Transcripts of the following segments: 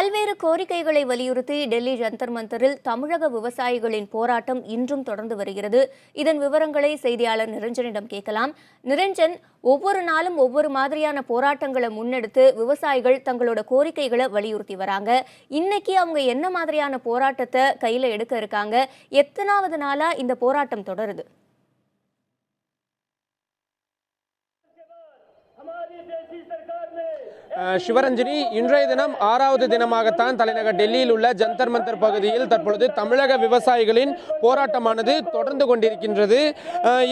பல்வேறு கோரிக்கைகளை வலியுறுத்தி டெல்லி ஜந்தர் மந்தரில் தமிழக விவசாயிகளின் போராட்டம் இன்றும் தொடர்ந்து வருகிறது. இதன் விவரங்களை செய்தியாளர் நிரஞ்சனிடம் கேட்கலாம். நிரஞ்சன், ஒவ்வொரு நாளும் ஒவ்வொரு மாதிரியான போராட்டங்களை முன்னெடுத்து விவசாயிகள் தங்களோட கோரிக்கைகளை வலியுறுத்தி வராங்க. இன்னைக்கு அவங்க என்ன மாதிரியான போராட்டத்தை கையில எடுக்க இருக்காங்க? எத்தனாவது நாளா இந்த போராட்டம் தொடருது? சிவரஞ்சனி, இன்றைய தினம் 6வது தினமாகத்தான் தலைநகர் டெல்லியில் உள்ள ஜந்தர் மந்தர் பகுதியில் தற்பொழுது தமிழக விவசாயிகளின் போராட்டமானது தொடர்ந்து கொண்டிருக்கின்றது.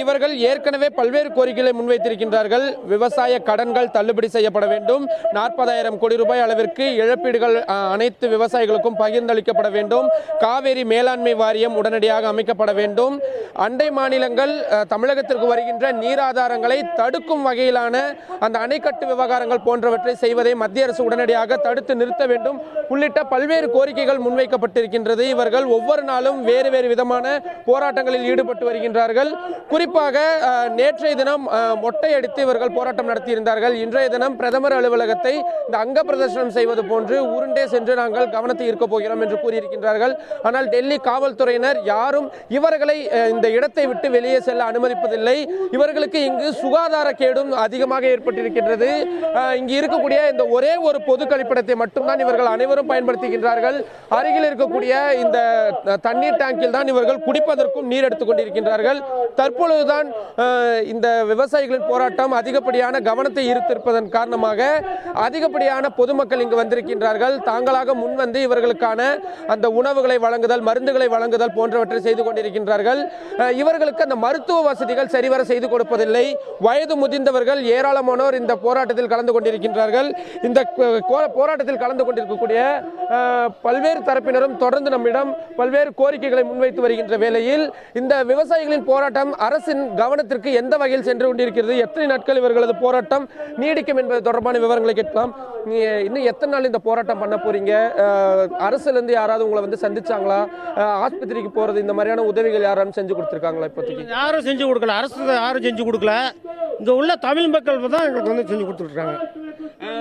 இவர்கள் ஏற்கனவே பல்வேறு கோரிக்கைகளை முன்வைத்திருக்கின்றார்கள். விவசாய கடன்கள் தள்ளுபடி செய்யப்பட வேண்டும், 40,000 கோடி ரூபாய் அளவிற்கு இழப்பீடுகள் அனைத்து விவசாயிகளுக்கும் பகிர்ந்தளிக்கப்பட வேண்டும், காவேரி மேலாண்மை வாரியம் உடனடியாக அமைக்கப்பட வேண்டும், அண்டை மாநிலங்கள் தமிழகத்திற்கு வருகின்ற நீர் ஆதாரங்களை தடுக்கும் வகையிலான அந்த அணைக்கட்டு விவகாரங்கள் போன்றவற்றை செய்வதை மத்திய அரசு உடனடியாக தடுத்து நிறுத்த வேண்டும் உள்ளிட்ட பல்வேறு கோரிக்கைகள் முன்வைக்கப்பட்டிருக்கின்றது. இவர்கள் ஒவ்வொரு நாளும் வேறு வேறு விதமான போராட்டங்களில் ஈடுபட்டு வருகின்றார்கள். குறிப்பாக நேற்றைய தினம் மொட்டையடித்து இவர்கள் போராட்டம் நடத்தியிருந்தார்கள். இன்றைய தினம் பிரதமர் அலுவலகத்தை இந்த அங்க பிரதர்சனம் செய்வது போன்று உருண்டே சென்று நாங்கள் கவனத்தை ஈர்க்க போகிறோம் என்று கூறியிருக்கின்றார்கள். ஆனால் டெல்லி காவல்துறையினர் யாரும் இவர்களை இந்த இடத்தை விட்டு வெளியே செல்ல அனுமதிப்பதில்லை. இவர்களுக்கு இங்கு சுகாதார கேடும் அதிகமாக ஏற்பட்டிருக்கின்றது. இங்கு இருக்கக்கூடிய இந்த ஒரே ஒரு பொது கழிப்பிடத்தை மட்டும்தான் இவர்கள் அனைவரும் பயன்படுத்துகின்றார்கள். அருகில் இருக்கக்கூடிய இந்த தண்ணீர் டேங்கில் தான் இவர்கள் குடிப்பதற்கும் நீர் எடுத்துக் கொண்டிருக்கின்றார்கள். தற்பொழுதுதான் இந்த விவசாயிகளின் போராட்டம் அதிகப்படியான கவனத்தை ஈர்த்திருப்பதன் காரணமாக அதிகப்படியான பொதுமக்கள் இங்கு வந்திருக்கின்றார்கள். தாங்களாக முன்வந்து இவர்களுக்கான அந்த உணவுகளை வழங்குதல், மருந்துகளை வழங்குதல் போன்றவற்றை செய்து கொண்டிருக்கின்றார்கள். இவர்களுக்கு அந்த மருத்துவ வசதிகள் சரிவர செய்து கொடுப்பதில்லை. வயது முதிர்ந்தவர்கள் ஏராளமானோர் இந்த போராட்டத்தில் கலந்து கொண்டிருக்கின்றார்கள். இந்த போராட்டத்தில் கலந்து கொண்டிருக்கக்கூடிய பல்வேறு தரப்பினரும் தொடர்ந்து நம்மிடம் பல்வேறு கோரிக்கைகளை முன்வைத்து வருகின்ற வேளையில் இந்த விவசாயிகளின் போராட்டம் அரசின் கவனத்திற்கு எந்த வகையில் சென்று கொண்டிருக்கிறது, எத்தனை நாட்கள் இவர்களது போராட்டம் நீடிக்கும் என்பது தொடர்பான விவரங்களை கேட்கலாம். இன்னும் எத்தனை நாள் இந்த போராட்டம் பண்ண போறீங்க? அரசுல இருந்து யாராவது உங்களை வந்து சந்திச்சாங்களா? ஆஸ்பத்திரிக்கு போறது இந்த மாதிரியான உதவிகள் யாரும் செஞ்சு கொடுத்திருக்காங்களா? இப்போதைக்கு யாரும் செஞ்சு கொடுக்கல, அரசு யாரும் செஞ்சு கொடுக்கல. இங்க உள்ள தமிழ் மக்கள் தான் எங்களுக்கு வந்து செஞ்சு கொடுத்துருக்காங்க.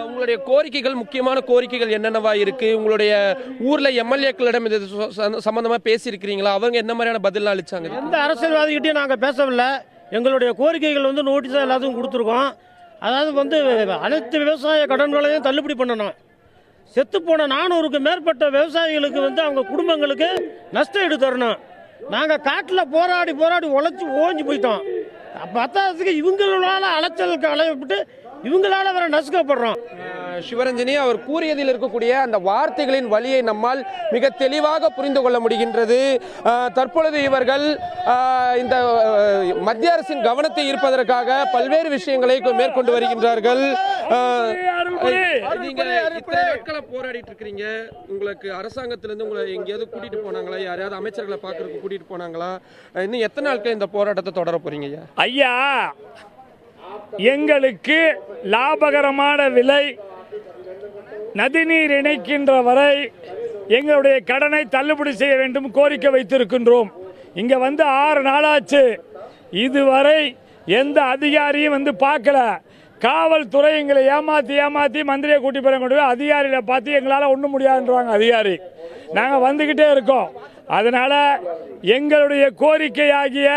உங்களுடைய கோரிக்கைகள், முக்கியமான கோரிக்கைகள் என்னென்னவா இருக்கு? உங்களுடைய ஊர்ல எம்எல்ஏக்களிடம் இது சம்பந்தமா பேசியிருக்கிறீங்களா? அவங்க என்ன மாதிரியான பதில் அளிச்சாங்க? எந்த அரசியல்வாதிகிட்டையும் நாங்கள் பேசவில்லை. எங்களுடைய கோரிக்கைகள் வந்து நோட்டீஸாக எல்லாத்துக்கும் கொடுத்துருக்கோம். அதாவது வந்து அனைத்து விவசாய கடன்களையும் தள்ளுபடி பண்ணணும். செத்துப்போன 400க்கு மேற்பட்ட விவசாயிகளுக்கு வந்து அவங்க குடும்பங்களுக்கு நஷ்டம் ஈடு தரணும். நாங்கள் காட்டில் போராடி உழைச்சி ஓஞ்சி போயிட்டோம். பத்தாவதுக்கு இவங்களால அலைச்சலுக்கு அலையப்பட்டு இவங்களால வேற நசுக்கப்படுறோம். சிவரஞ்சனி, அவர் கூறியதில் இருக்கக்கூடிய அந்த வார்த்தைகளின் வழியை நம்மால் மிக தெளிவாக புரிந்து கொள்ள முடிகின்றது. தற்பொழுது இவர்கள் இந்த மத்திய அரசின் கவனத்தை ஈர்ப்பதற்காக பல்வேறு விஷயங்களை மேற்கொண்டு வருகின்றார்கள். நீங்க இத்தனை நாட்களா போராடிட்டு இருக்கீங்க. உங்களுக்கு அரசாங்கத்திலிருந்து உங்களை எங்கேயாவது கூட்டிட்டு போனாங்களா? யாரையாவது அமைச்சர்களை பார்க்கறதுக்கு கூட்டிட்டு போனாங்களா? இன்னும் எத்தனை நாட்கள் இந்த போராட்டத்தை தொடர போறீங்க? ஐயா, எங்களுக்கு லாபகரமான விலை, நதிநீர் இணைக்கின்ற வரை எங்களுடைய கடனை தள்ளுபடி செய்ய வேண்டும் கோரிக்கை வைத்திருக்கின்றோம். இங்க வந்து 6 நாளாச்சு. இதுவரை எந்த அதிகாரியும் வந்து பார்க்கல. காவல்துறை எங்களை ஏமாத்தி மந்திரியை கூட்டி போய் அதிகாரிகளை பார்த்து எங்களால் ஒன்றும் முடியாதுன்றாங்க அதிகாரி. நாங்கள் வந்துக்கிட்டே இருக்கோம். அதனால எங்களுடைய கோரிக்கையாகிய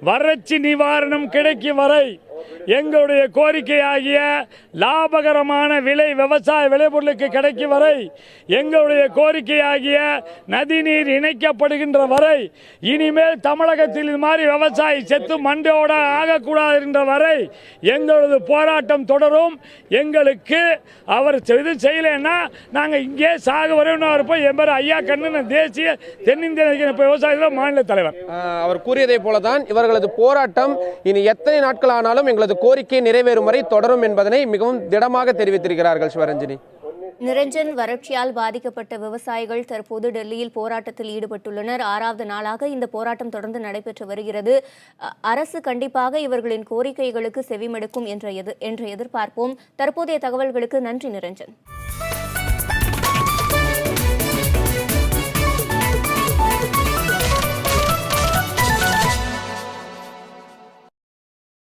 வறட்சி நிவாரணம் கிடைக்கும் வரை, எங்களுடைய கோரிக்கையாகிய லாபகரமான விலை, விவசாய விளைபொருளுக்கு கிடைக்கும் வரை, எங்களுடைய கோரிக்கையாகிய நதிநீர் இணைக்கப்படுகின்ற வரை, இனிமேல் தமிழகத்தில் இது மாதிரி விவசாயி செத்து மண்டையோட ஆகக்கூடாது என்ற வரை எங்களது போராட்டம் தொடரும். எங்களுக்கு அவர் இது செய்யலைன்னா நாங்கள் இங்கே சாக வரையும் இருப்போம். என் பேர் ஐயா கண்ணு, தேசிய தென்னிந்திய விவசாயிகள் மாநில தலைவர். அவர் கூறியதை போலதான் இவர்களது போராட்டம் இனி எத்தனை நாட்கள் ஆனாலும் எங்களது கோரிக்கை நிறைவேறும் வரை தொடரும் என்பதனை மிகவும் திடமாக தெரிவித்திருக்கிறார்கள். சிவரஞ்சனி. நிரஞ்சன், வறட்சியால் பாதிக்கப்பட்ட விவசாயிகள் தற்போது டெல்லியில் போராட்டத்தில் ஈடுபட்டுள்ளனர். 6வது நாளாக இந்த போராட்டம் தொடர்ந்து நடைபெற்று வருகிறது. அரசு கண்டிப்பாக இவர்களின் கோரிக்கைகளுக்கு செவிமடுக்கும் என்ற எதிர்பார்ப்போம். தற்போதைய தகவல்களுக்கு நன்றி நிரஞ்சன்.